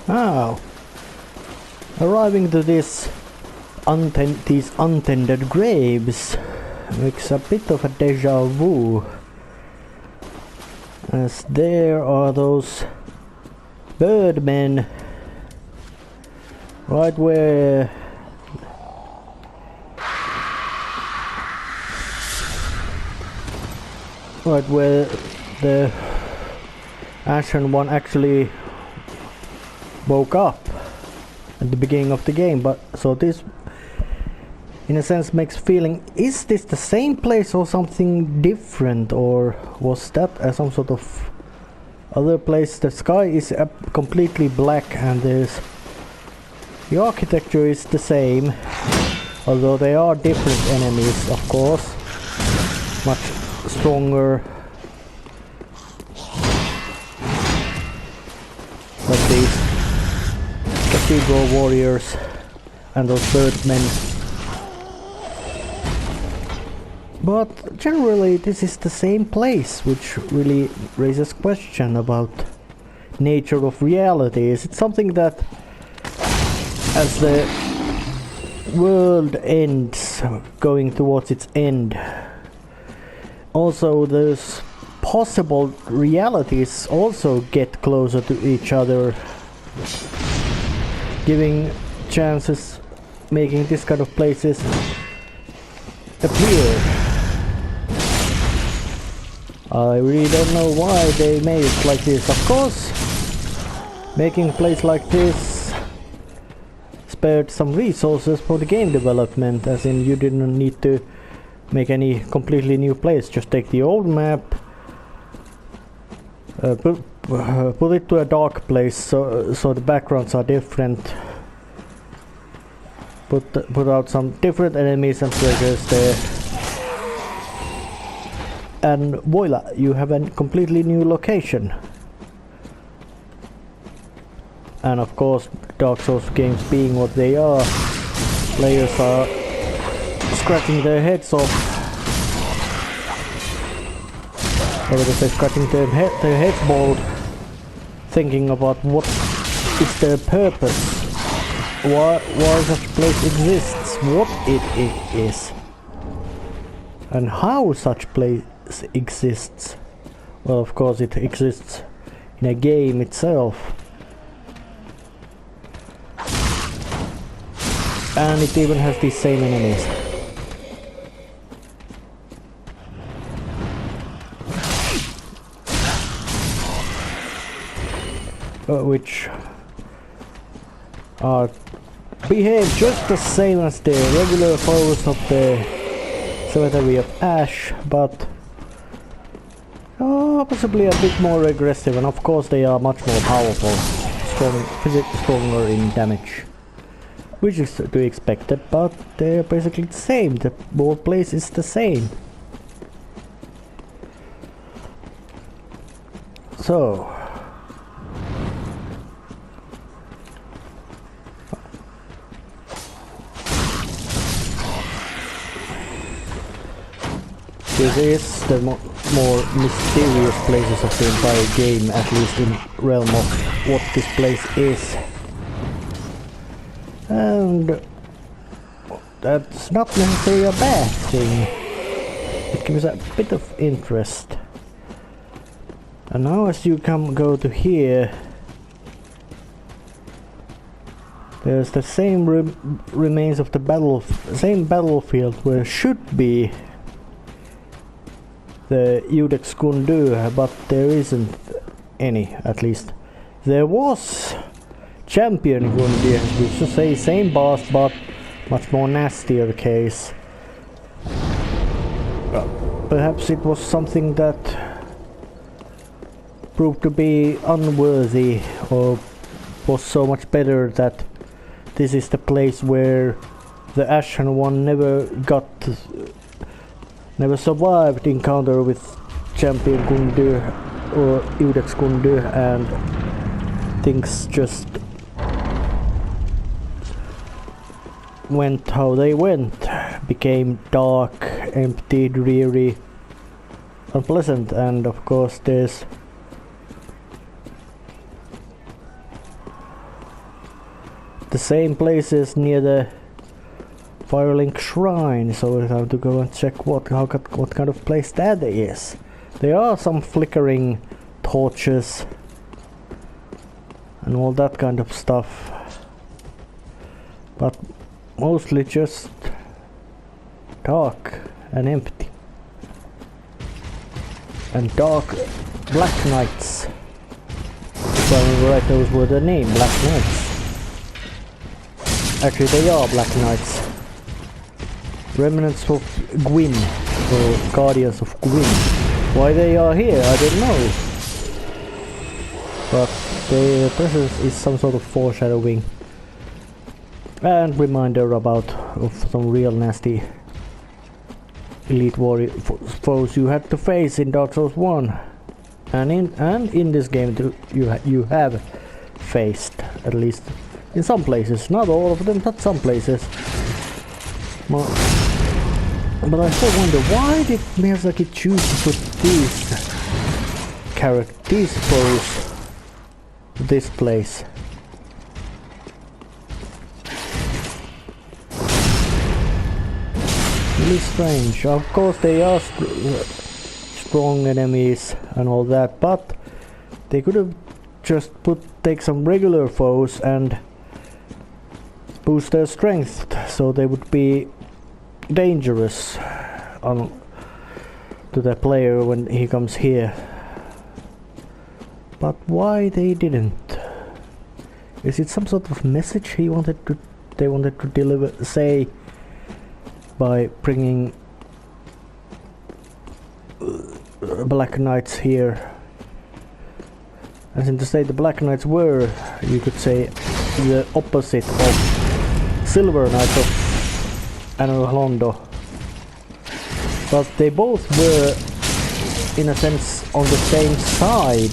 Now, arriving to these untended graves makes a bit of a deja vu, as there are those birdmen right where the Ashen One actually woke up at the beginning of the game. But so this in a sense makes feeling, is this the same place or something different, or was that some sort of other place? The sky is completely black and the architecture is the same, although they are different enemies, of course, much stronger. Like these cathedral warriors and those birdmen. But generally this is the same place, which really raises question about nature of reality. Is it something that as the world ends, going towards its end, also those possible realities also get closer to each other, giving chances, making this kind of places appear. I really don't know why they made it like this. Of course, making a place like this spared some resources for the game development, as in you didn't need to make any completely new place, just take the old map, put it to a dark place so the backgrounds are different, put out some different enemies and treasures there, and voila, you have a completely new location. And of course, Dark Souls games being what they are, players are scratching their heads off. Or they say scratching their heads bald, thinking about what is their purpose, why such place exists, what it is, and how such place exists. Well, of course it exists in a game itself. And it even has these same enemies. Which behave just the same as the regular foes of the Cemetery of Ash, but possibly a bit more aggressive, and of course they are much more powerful, physically stronger in damage, which is to be expected, but they are basically the same. The whole place is the same. So this is the more mysterious places of the entire game, at least in realm of what this place is. And that's not necessarily a bad thing. It gives a bit of interest. And now as you go to here, there's the same remains of the same battlefield where should be the Iudex Gundyr, but there isn't any, at least. There was Champion Gundyr, which to say same boss, but much more nastier case. Perhaps it was something that proved to be unworthy, or was so much better that this is the place where the Ashen One never survived encounter with Champion Gundyr or Iudex Gundyr, and things just went how they went, became dark, empty, dreary, unpleasant. And of course there's the same places near the Firelink Shrine, so we have to go and check what kind of place that is. There are some flickering torches and all that kind of stuff, but mostly just dark and empty. And dark black nights. If I remember right, those were the name, Black Knights. Actually, they are Black Knights. Remnants of Gwyn, or Guardians of Gwyn. Why they are here, I don't know. But their presence is some sort of foreshadowing. And reminder about of some real nasty elite warrior foes you had to face in Dark Souls 1. And in this game too, you have faced, at least in some places. Not all of them, but some places. But I still wonder, why did Miyazaki choose to put these foes this place? Really strange. Of course they are strong enemies and all that, but they could have just take some regular foes and boost their strength, so they would be dangerous to the player when he comes here. But why they didn't? Is it some sort of message they wanted to deliver, say, by bringing Black Knights here? As in to say, the Black Knights were, you could say, the opposite of Silver Knights of Anor Londo, but they both were, in a sense, on the same side,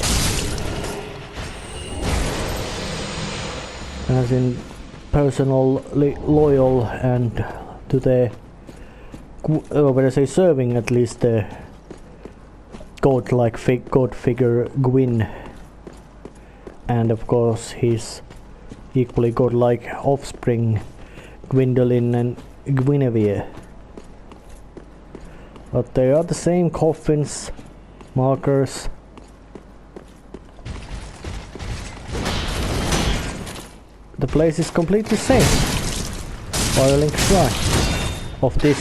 as in personally loyal and to the, when I say serving, at least the god-like god figure Gwyn, and of course his equally godlike offspring Gwyndolin and Guinevere. But they are the same coffins, markers. The place is completely same. Firelink Shrine of this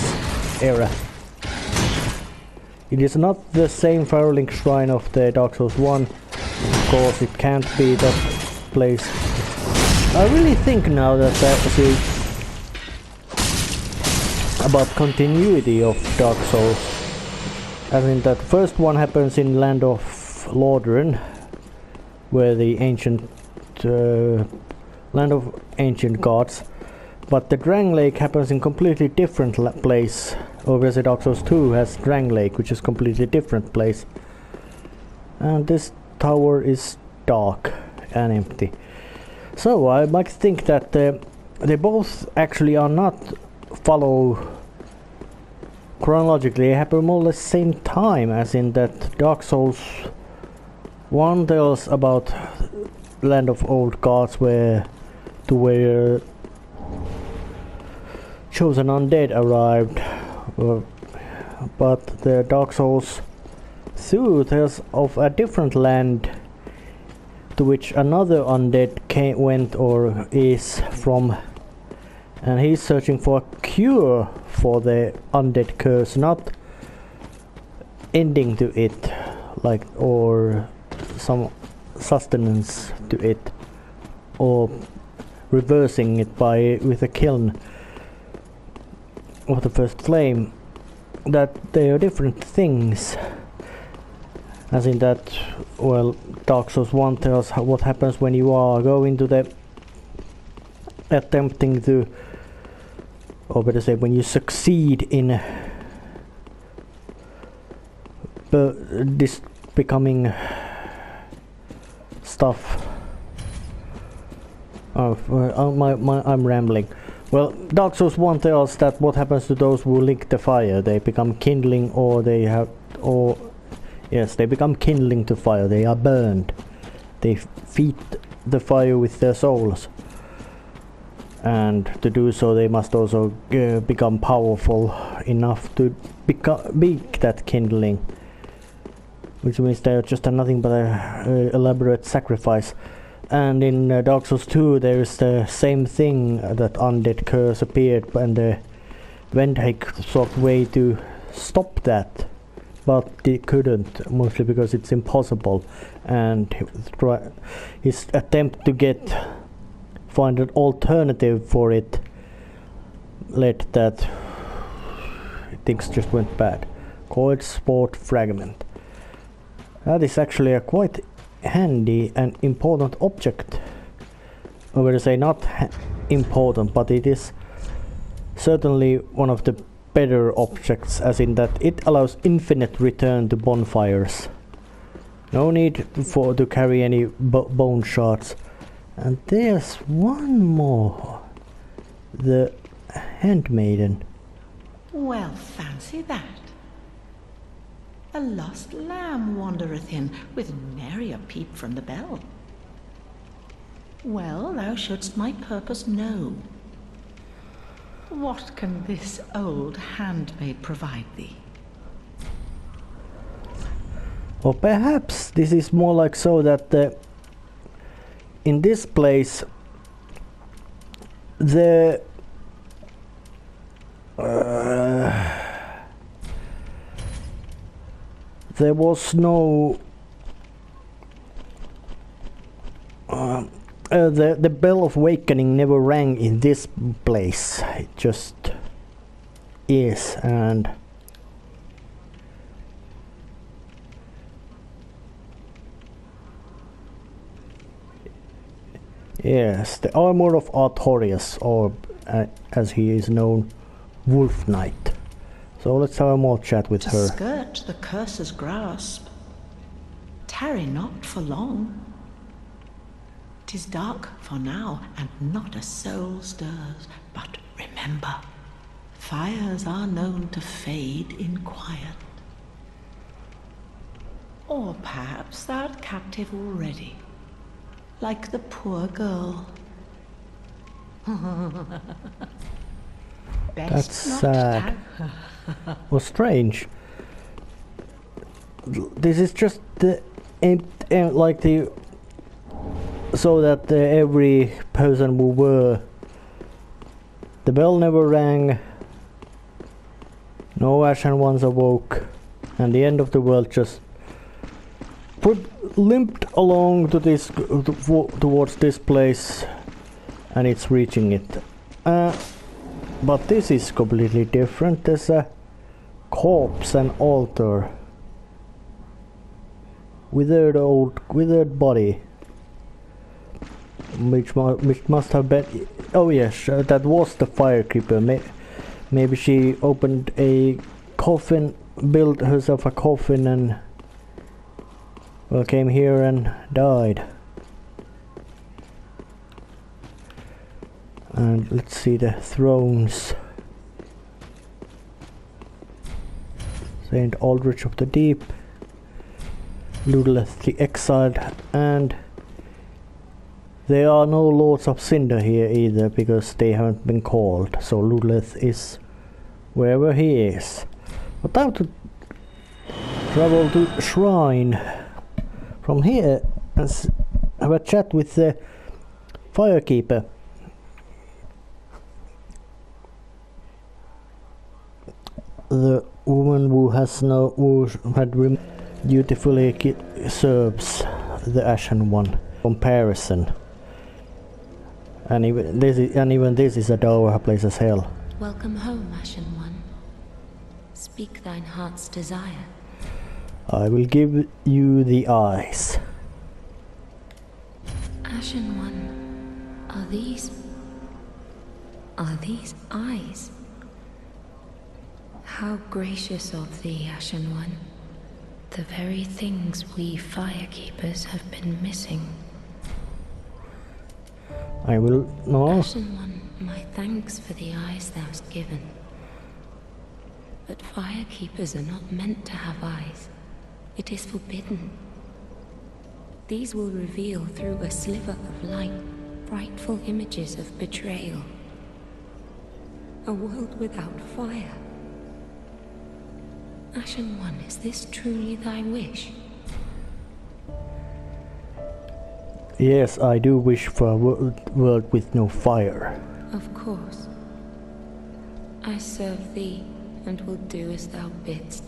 era. It is not the same Firelink Shrine of the Dark Souls 1. Of course it can't be that place. I really think now that about continuity of Dark Souls. I mean, that first one happens in Land of Lordran, where the ancient Land of Ancient Gods, but the Drang Lake happens in completely different place. Over the Dark Souls 2 has Drang Lake, which is completely different place. And this tower is dark and empty. So I might think that they both actually are not follow chronologically, they happen more or less same time, as in that Dark Souls 1 tells about Land of Old Gods where chosen undead arrived, but the Dark Souls 2 tells of a different land to which another undead went or is from, and he's searching for a cure for the undead curse, not ending to it, like, or some sustenance to it, or reversing it with a kiln of the first flame. That they are different things, as in that, well, Dark Souls 1 tells what happens when you are going to the attempting to, or better say, when you succeed in this becoming stuff. I'm rambling. Well, Dark Souls 1 tells that what happens to those who lick the fire. They become kindling, or they become kindling to fire. They are burned. They feed the fire with their souls. and to do so they must also become powerful enough to make that kindling, which means they are just nothing but a elaborate sacrifice. And in Dark Souls 2 there is the same thing, that undead curse appeared, and the Vendhake sought way to stop that, but they couldn't, mostly because it's impossible, and his attempt to find an alternative for it led that things just went bad. Coiled Sport Fragment. That is actually a quite handy and important object. I would say not important, but it is certainly one of the better objects, as in that it allows infinite return to bonfires. No need to carry any bone shards. And there's one more. The Handmaiden. Well, fancy that. A lost lamb wandereth in, with nary a peep from the bell. Well, thou shouldst my purpose know. What can this old handmaid provide thee? Or perhaps this is more like so that in this place there was no the bell of awakening never rang in this place. It just is. And yes, the armor of Artorias, or as he is known, Wolf Knight. So let's have a more chat with her. Skirt the curse's grasp. Tarry not for long. 'Tis dark for now, and not a soul stirs. But remember, fires are known to fade in quiet. Or perhaps thou'rt captive already, like the poor girl. That's sad. Well, strange. This is just the like the so that every person who were, the bell never rang, no Ashen Ones awoke, and the end of the world just limped along to this towards this place, and it's reaching it. But this is completely different. There's a corpse and altar, withered body, which must have been. Oh yes, that was the firekeeper. Maybe she opened a coffin, built herself a coffin, and well, came here and died. And let's see the thrones. Saint Aldrich of the Deep, Ludleth the Exiled, and there are no Lords of Cinder here either, because they haven't been called. So Ludleth is wherever he is. But time to travel to Shrine from here and have a chat with the Firekeeper. The woman who had dutifully serves the Ashen One. Comparison, and even this is a dour place as hell. Welcome home, Ashen One. Speak thine heart's desire. I will give you the eyes. Ashen One, are these eyes? How gracious of thee, Ashen One. The very things we firekeepers have been missing. I will no. Ashen One, my thanks for the eyes thou hast given. But firekeepers are not meant to have eyes. It is forbidden. These will reveal through a sliver of light frightful images of betrayal. A world without fire. Ashen One, is this truly thy wish? Yes, I do wish for a world with no fire. Of course. I serve thee and will do as thou bidst.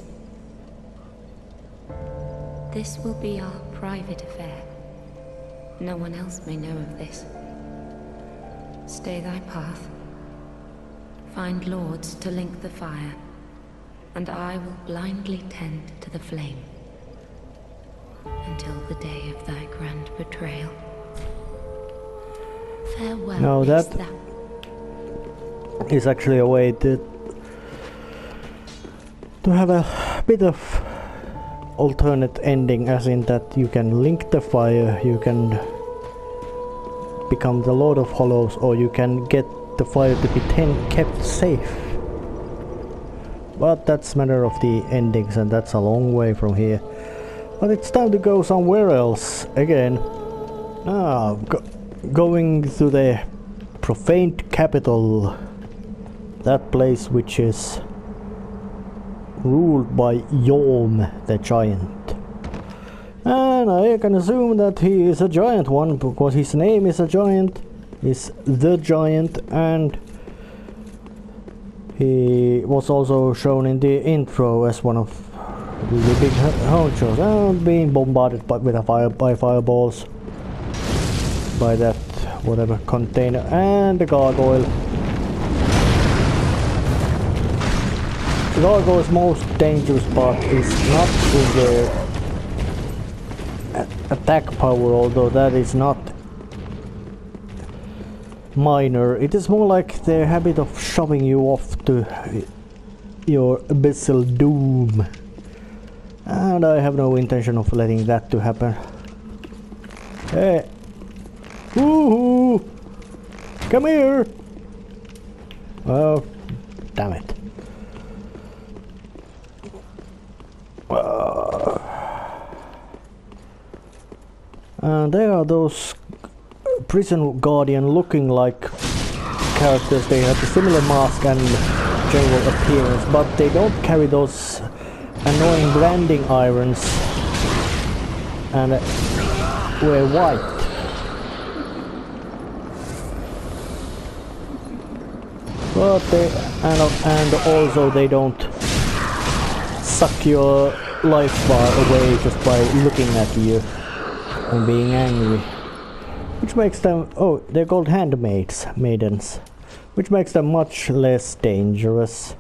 This will be our private affair. No one else may know of this. Stay thy path. Find lords to link the fire, and I will blindly tend to the flame. Until the day of thy grand betrayal. Farewell. Now that is actually a way to have a bit of alternate ending, as in that you can link the fire, you can become the Lord of Hollows, or you can get the fire to be kept safe. But that's a matter of the endings, and that's a long way from here. But it's time to go somewhere else again. Going to the profaned capital. That place which is ruled by Yolm the Giant. And I can assume that he is a giant one, because his name is a giant. Is the Giant, and he was also shown in the intro as one of the big honchos, and being bombarded by fireballs by that whatever container, and the gargoyle. The gargoyle's most dangerous part is not in the attack power, although that is not minor. It is more like their habit of shoving you off to your abyssal doom, and I have no intention of letting that to happen. Hey, woohoo! Come here! Oh, damn it! And there are those prison guardian looking like characters. They have a similar mask and general appearance, but they don't carry those annoying branding irons and wear white. But they and also they don't suck your life bar away just by looking at you and being angry. Which makes them, oh, they're called maidens, which makes them much less dangerous.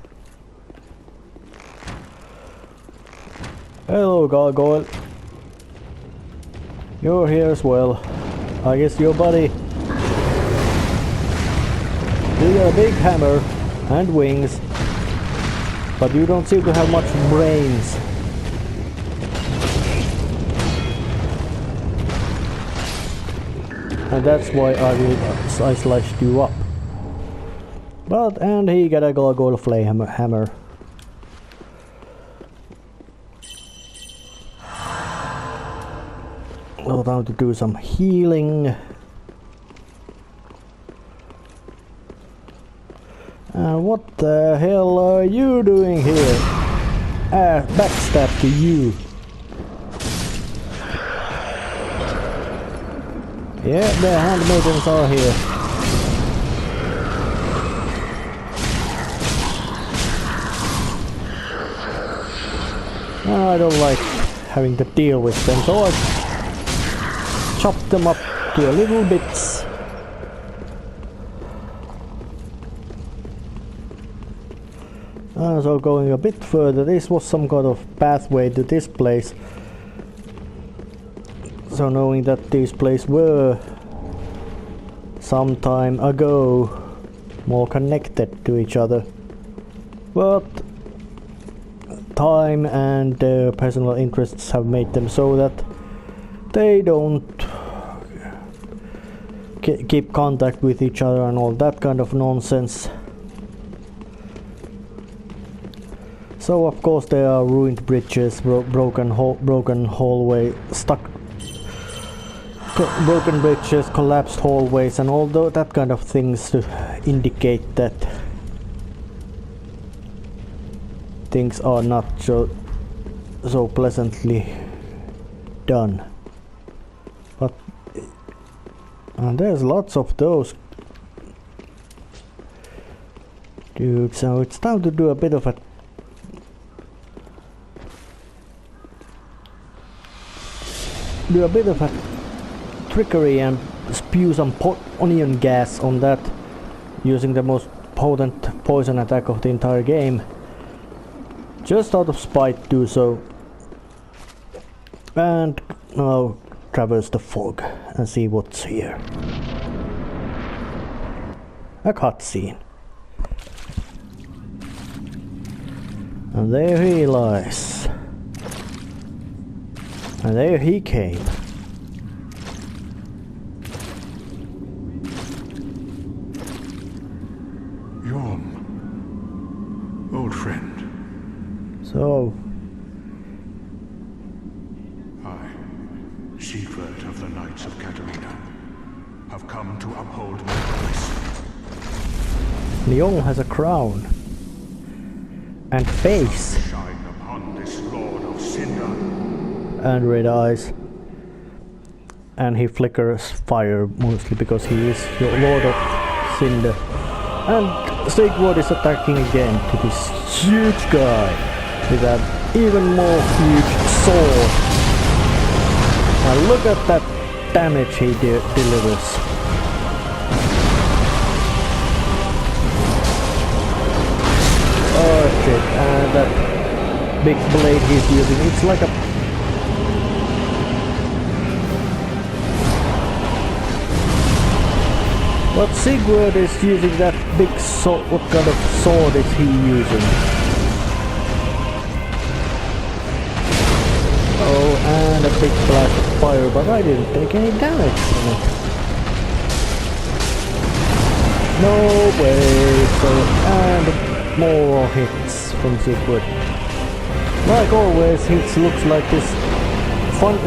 Hello, gargoyle. You're here as well. I guess your buddy. You got a big hammer and wings, but you don't seem to have much brains. And that's why I sliced you up. And he got a gargoyle flame hammer. So time to do some healing. What the hell are you doing here? Backstab to you. Yeah, the handmaidens are here. I don't like having to deal with them, so I chop them up to little bits. So going a bit further, this was some kind of pathway to this place. So knowing that these places were some time ago more connected to each other, but time and their personal interests have made them so that they don't keep contact with each other and all that kind of nonsense. So of course there are ruined bridges, broken hallway, stuck broken bridges, collapsed hallways, and all that kind of things to indicate that things are not so pleasantly done. But there's lots of those. Dude, so it's time to do a bit of a trickery and spew some onion gas on that, using the most potent poison attack of the entire game. Just out of spite, do so. And now traverse the fog and see what's here. A cutscene. And there he lies. And there he came. Yorm. Old friend. So, I, Siegward of the Knights of Katarina, have come to uphold my promise. Leon has a crown. And face. Shine upon this Lord of Cinder. And red eyes. And he flickers fire mostly because he is the Lord of Cinder. And Sigurd is attacking again to this huge guy with an even more huge sword. Now look at that damage he delivers. Oh shit, and that big blade he's using, it's like a... But Sigurd is using that big sword. What kind of sword is he using? Oh, and a big blast of fire, but I didn't take any damage from it. No way, so, and more hits from Sigurd. Like always, he looks like this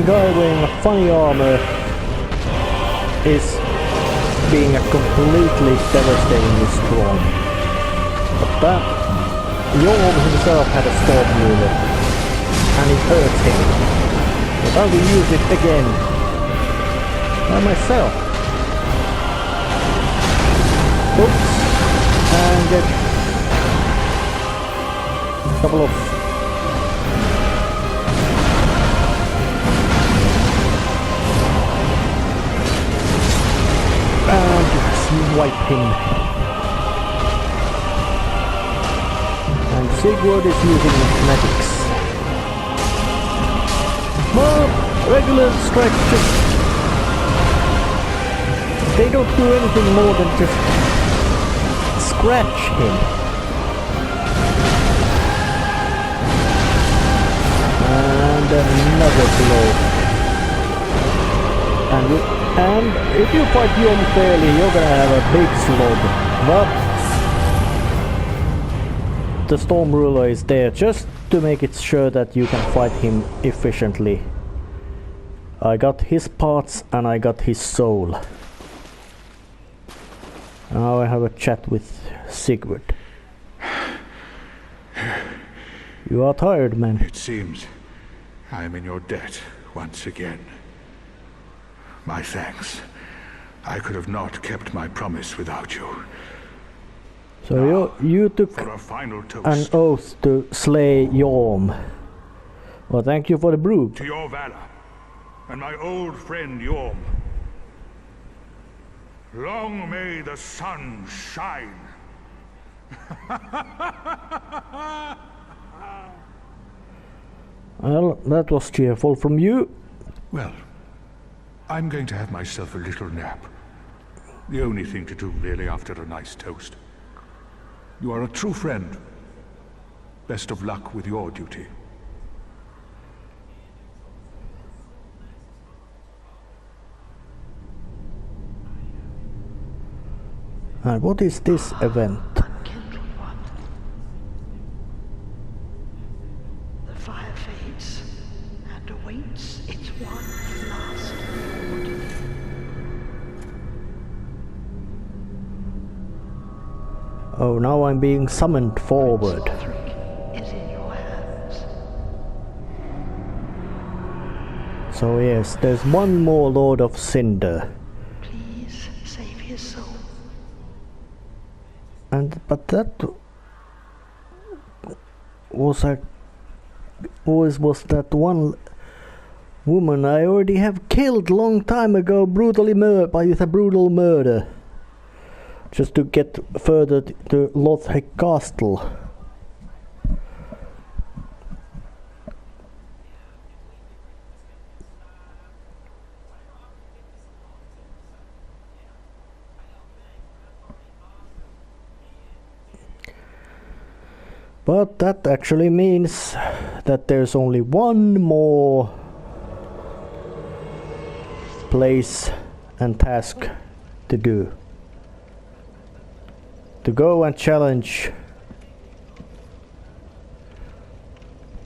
guy wearing a funny armor is being a completely devastatingly strong. But that Yorm himself had a storm ruler, and it hurts him. But I will use it again by myself. Oops, and get a couple of wipe him. And Sigurd is using mathematics. Well, regular strikes just... they don't do anything more than just scratch him. And another blow. And if you fight Yorm fairly, you're gonna have a big slug. But the Storm Ruler is there just to make it sure that you can fight him efficiently. I got his parts and I got his soul. Now I have a chat with Sigurd. You are tired, man. It seems I am in your debt once again. My thanks. I could have not kept my promise without you. So now, you took for a final toast, an oath to slay Yorm. Well, thank you for the brew. To your valor, and my old friend Yorm. Long may the sun shine. Well, that was cheerful from you. Well, I'm going to have myself a little nap. The only thing to do, really, after a nice toast. You are a true friend. Best of luck with your duty. And what is this event? Unkindled one. The fire fades and awaits its one last reward. Oh, now I'm being summoned forward. Is in your hands. So yes, there's one more Lord of Cinder. Please save his soul. But that was always was that one woman I already have killed long time ago, brutally with a brutal murder, just to get further to Lothric Castle. But that actually means that there's only one more place and task to do. To go and challenge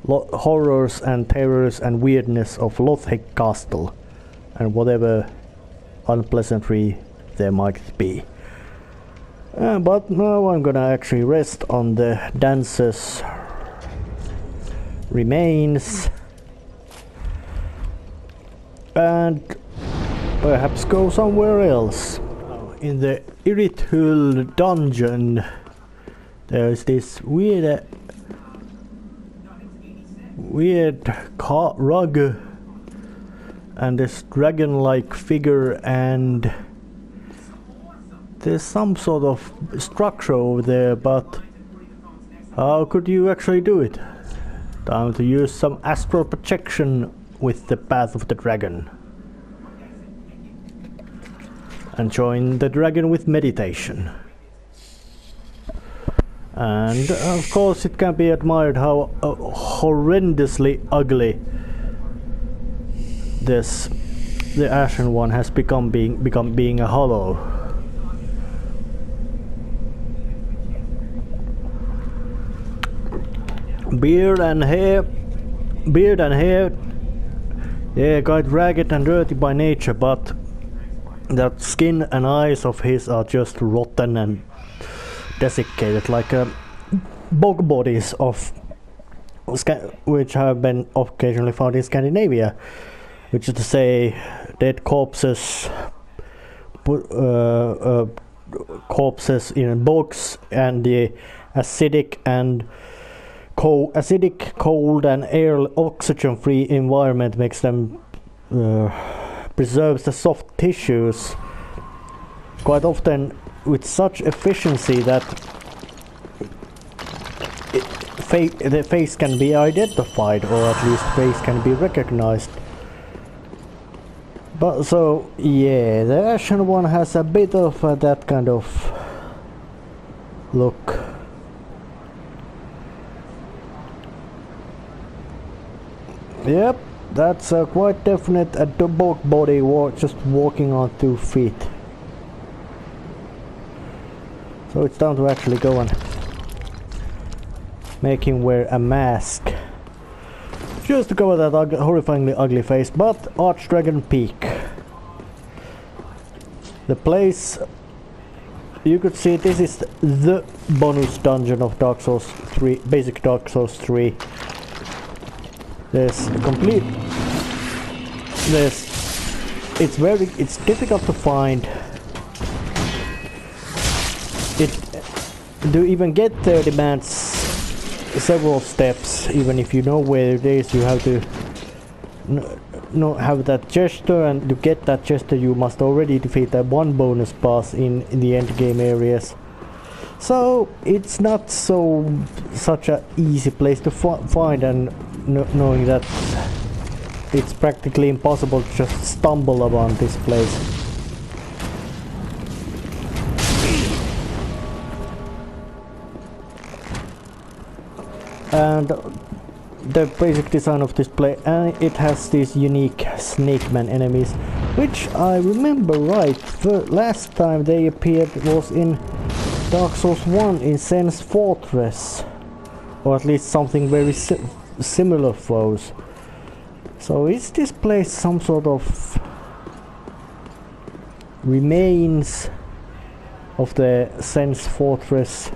horrors and terrors and weirdness of Lothric Castle and whatever unpleasantry there might be. But now I'm gonna actually rest on the dancer's remains and perhaps go somewhere else. In the Irithul dungeon there's this weird rug and this dragon-like figure, and there's some sort of structure over there, but how could you actually do it? Time to use some astral projection with the Path of the Dragon. And join the dragon with meditation. And of course it can be admired how horrendously ugly the Ashen One has become being a hollow. Beard and hair, yeah, quite ragged and dirty by nature, but that skin and eyes of his are just rotten and desiccated, like bog bodies of which have been occasionally found in Scandinavia, which is to say, dead corpses, corpses in bogs, and the acidic, cold and air oxygen-free environment makes them preserves the soft tissues quite often with such efficiency that the face can be identified, or at least face can be recognized. But so yeah, the Ashen One has a bit of that kind of look. Yep, that's a quite definite bog body just walking on 2 feet. So it's time to actually go and make him wear a mask, just to cover that horrifyingly ugly face. But Archdragon Peak, the place, you could see this is the bonus dungeon of Dark Souls 3, basic Dark Souls 3. It's difficult to find it. To even get there demands several steps. Even if you know where it is, you have to have that gesture, and to get that gesture you must already defeat that one bonus boss in the end game areas. So it's not such a easy place to find, and knowing that it's practically impossible to just stumble upon this place. And the basic design of this place, it has these unique snakeman enemies, which I remember right, the last time they appeared was in Dark Souls 1 in Sen's Fortress, or at least something very similar foes. So is this place some sort of remains of the Sen's Fortress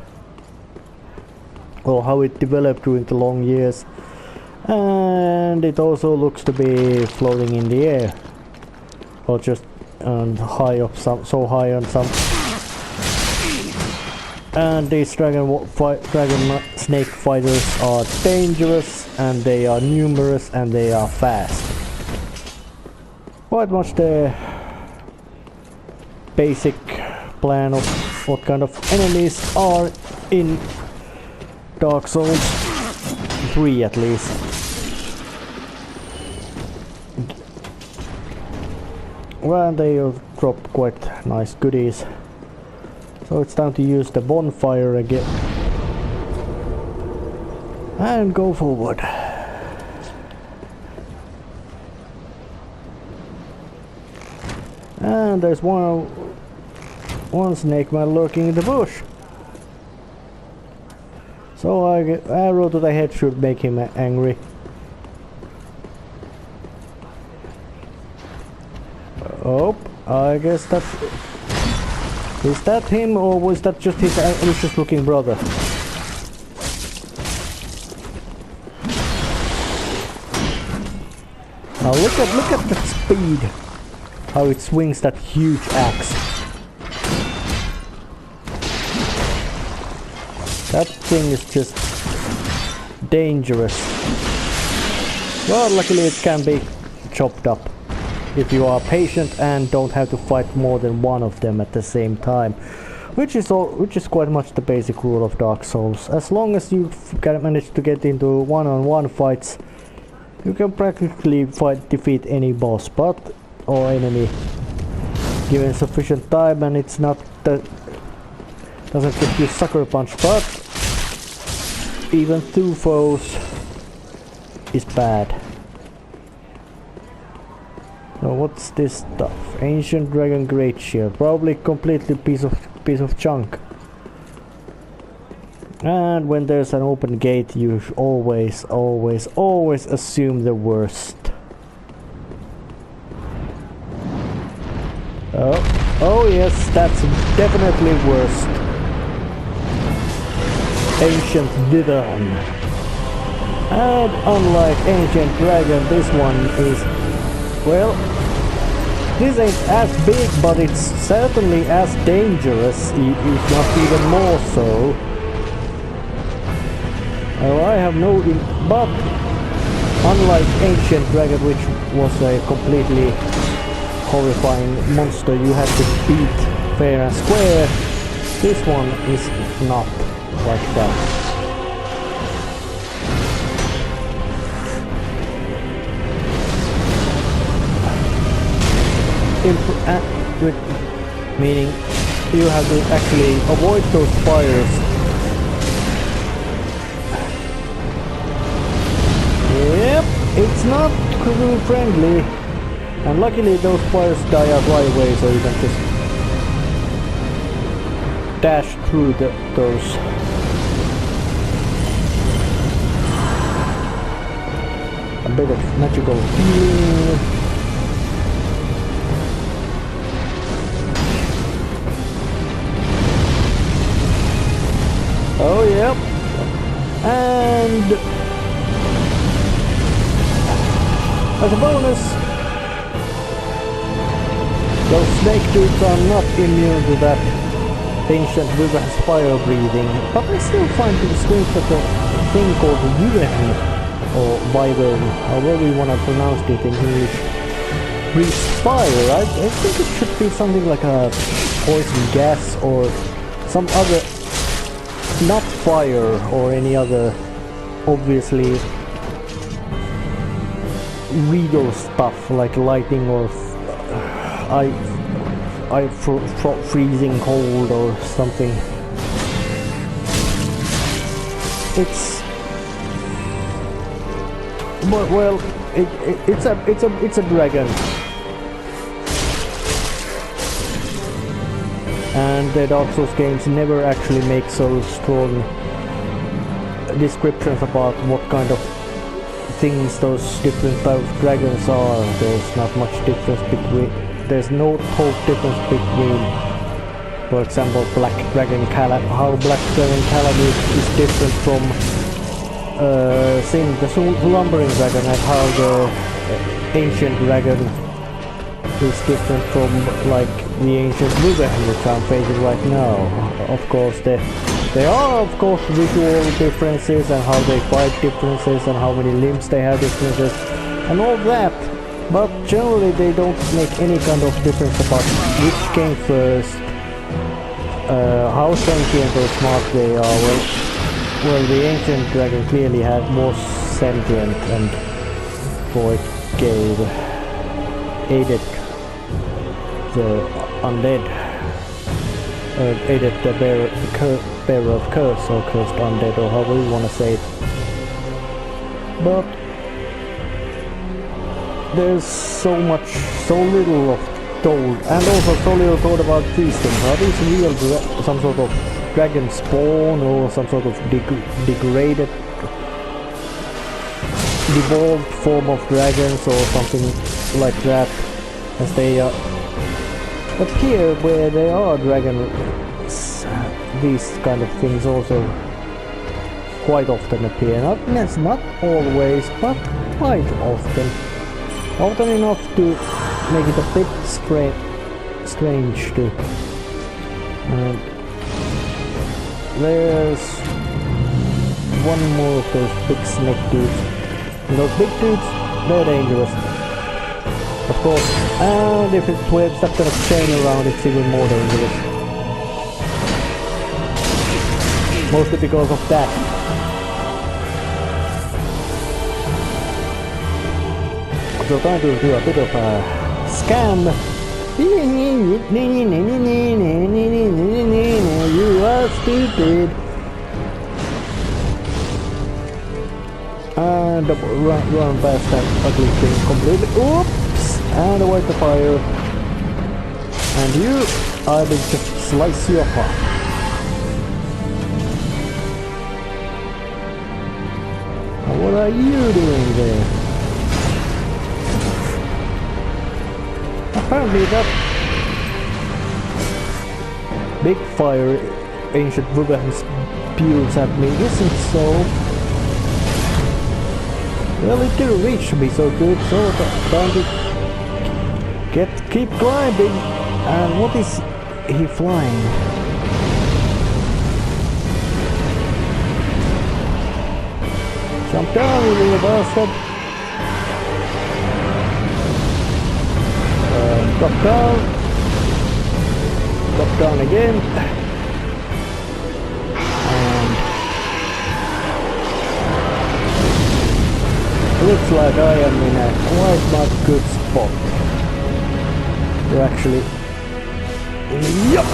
or how it developed during the long years. And it also looks to be floating in the air, or just high up, so high on some. And these dragon snake fighters are dangerous, and they are numerous, and they are fast. Quite much the basic plan of what kind of enemies are in Dark Souls 3 at least. Well, they drop quite nice goodies. So it's time to use the bonfire again. And go forward. And there's one snake man lurking in the bush. So arrow to the head should make him angry. Oh, I guess that... Is that him, or was that just his vicious looking brother? Now look at that speed. How it swings that huge axe. That thing is just dangerous. Well, luckily it can be chopped up if you are patient and don't have to fight more than one of them at the same time, which is quite much the basic rule of Dark Souls. As long as you can manage to get into one-on-one fights, you can practically defeat any boss or enemy given sufficient time, and it's not that doesn't just use sucker punch, but even two foes is bad. So what's this stuff? Ancient Dragon Great Shield, probably completely piece of junk. And when there's an open gate, you always assume the worst. Oh yes, that's definitely worst. Ancient Ditton. And unlike Ancient Dragon, this one is, well, this ain't as big, but it's certainly as dangerous, if not even more so. I have no... but unlike Ancient Dragon, which was a completely horrifying monster you had to beat fair and square, this one is not like that. Meaning you have to actually avoid those fires. Yep, it's not crew friendly, and luckily those fires die out right away, so you can just dash through those. A bit of magical healing. Oh yep, and as a bonus, those snake dudes are not immune to that ancient river's fire breathing, but I still find it strange that a thing called Wyvern, or Wyvern, however you want to pronounce it in English, breathes fire. I think it should be something like a poison gas or some other, not fire or any other obviously real stuff like lightning or freezing cold or something. It's well, it's a dragon, and the Dark Souls games never actually make so strong descriptions about what kind of things those different types of dragons are. There's not much difference between, there's no total difference between For example, Black Dragon Calamity, how Black Dragon Calamity is different from Sin, the Slumbering Dragon, and how the Ancient Dragon is different from like the Ancient Ruben which I'm facing right now. Of course, there are of course visual differences and how they fight differences and how many limbs they have differences and all that. But generally they don't make any kind of difference about which came first, how sentient or smart they are. Well, the Ancient Dragon clearly was sentient, and for it aided the undead, aided the bearer of curse, or cursed undead, or however you want to say it. But there's so little of told, and also so little told about these things. Are these real, some sort of dragon spawn, or some sort of degraded, devolved form of dragons, or something like that, as they are? But here, where there are dragons, these kind of things also quite often appear. Not always, but quite often. Often enough to make it a bit strange too. And there's one more of those big snake dudes. And those big dudes, they're dangerous. Of course, and if it's webs that kind of chain around, it's even more dangerous. Mostly because of that. So time to do a bit of a scam. You are stupid. And run past that ugly thing completely. Oops! And avoid the fire. And you, I will just slice you apart. And what are you doing there? Apparently that big fire Ancient Ruben spews at me isn't so... Well, it didn't reach me so good, so time to keep climbing. And what is he flying? Jump down, you little bastard! Drop down again, and looks like I am in a quite not good spot. We're actually, yup,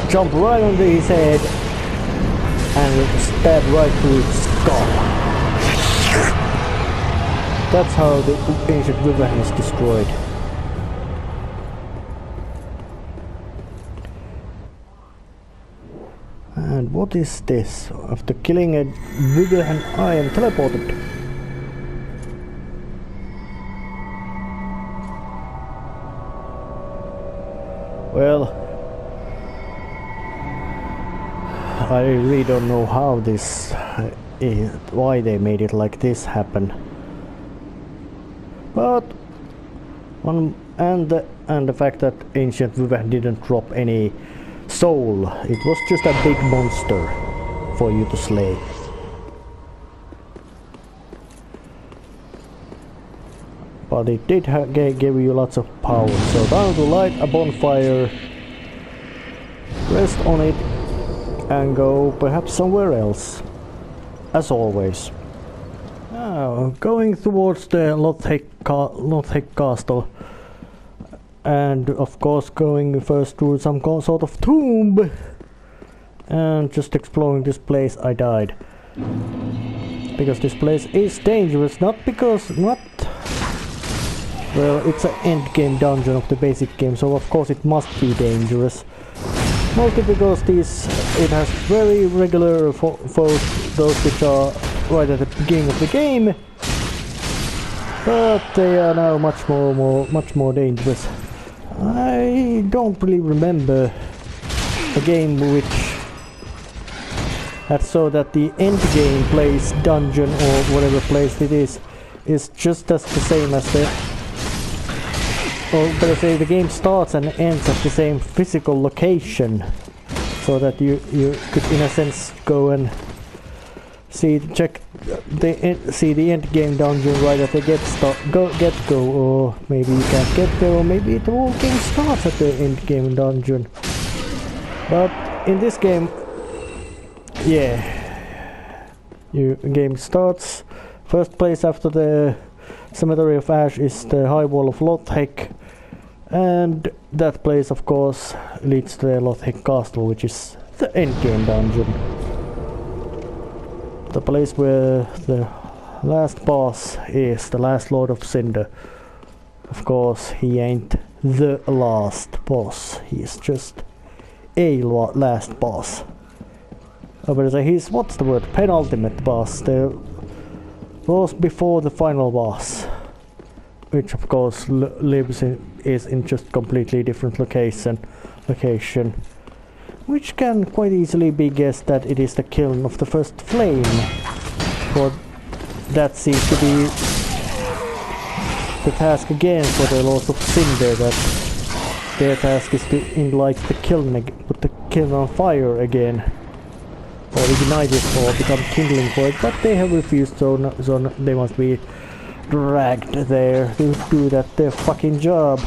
jump right under his head and stab right through his skull. That's how the Ancient Ruben is destroyed. And what is this? After killing a Ruben, I am teleported. Well, I really don't know how this, why they made it like this happen. But and the fact that Ancient Ruben didn't drop any soul, it was just a big monster for you to slay. But it did give you lots of power, so time to light a bonfire, rest on it, and go perhaps somewhere else, as always. Now, going towards the Lothric Castle, and of course going first through some sort of tomb, and just exploring this place. I died because this place is dangerous, well, it's an end game dungeon of the basic game, so of course it must be dangerous, mostly because it has very regular foes, those which are right at the beginning of the game, but they are now much more dangerous. I don't really remember a game which that's so that the end game place, dungeon or whatever place it is just as the same as the, or better say the game starts and ends at the same physical location, so that you could in a sense go and see the end game dungeon right at the get go, or maybe you can't get there, or maybe the whole game starts at the end game dungeon. But in this game, yeah, game starts. First place after the Cemetery of Ash is the High Wall of Lothric, and that place of course leads to the Lothric Castle, which is the endgame dungeon. The place where the last boss is, the last Lord of Cinder. Of course, he ain't the last boss, he's just a last boss. But he's, what's the word, penultimate boss, the boss before the final boss, which of course is in just completely different location, which can quite easily be guessed that it is the kiln of the first flame, but that seems to be the task again for the Lords of Cinder, that their task is to light the kiln, put the kiln on fire again, or ignite it, or become kindling for it, but they have refused, so they must be dragged there to do their fucking job.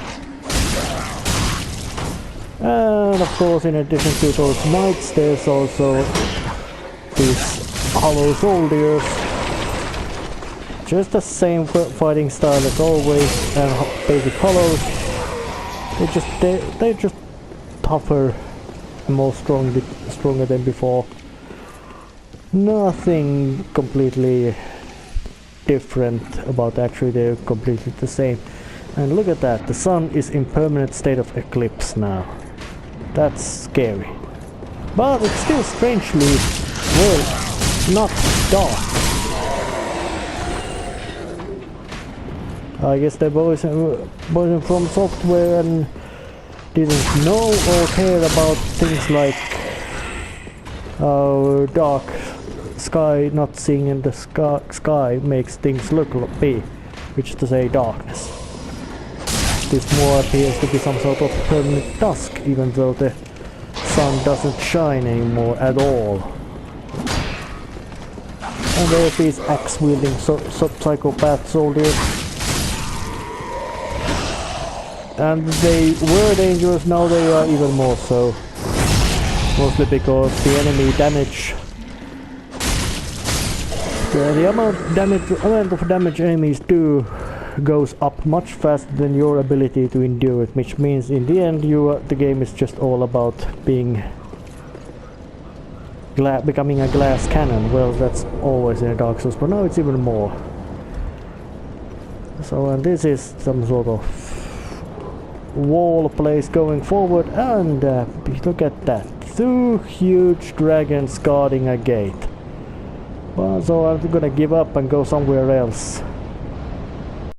And of course, in addition to those knights, there's also these hollow soldiers. Just the same fighting style as always, and basic hollows. They're just tougher and more stronger than before. Nothing completely different about, actually they're completely the same. And look at that, the sun is in permanent state of eclipse now. That's scary. But it's still strangely, well, not dark. I guess the boys from software and didn't know or care about things like how dark sky, not seeing in the sky makes things look big, which is to say darkness. This more appears to be some sort of permanent dusk, even though the sun doesn't shine anymore at all. And there are these axe-wielding psychopath soldiers. And they were dangerous, now they are even more so. Mostly because the enemy damage, the amount of damage enemies do goes up much faster than your ability to endure it, which means in the end the game is just all about becoming a glass cannon. Well, that's always in a Dark Souls, but now it's even more. So, and this is some sort of wall place going forward, and look at that, 2 huge dragons guarding a gate. Well, so I'm gonna give up and go somewhere else.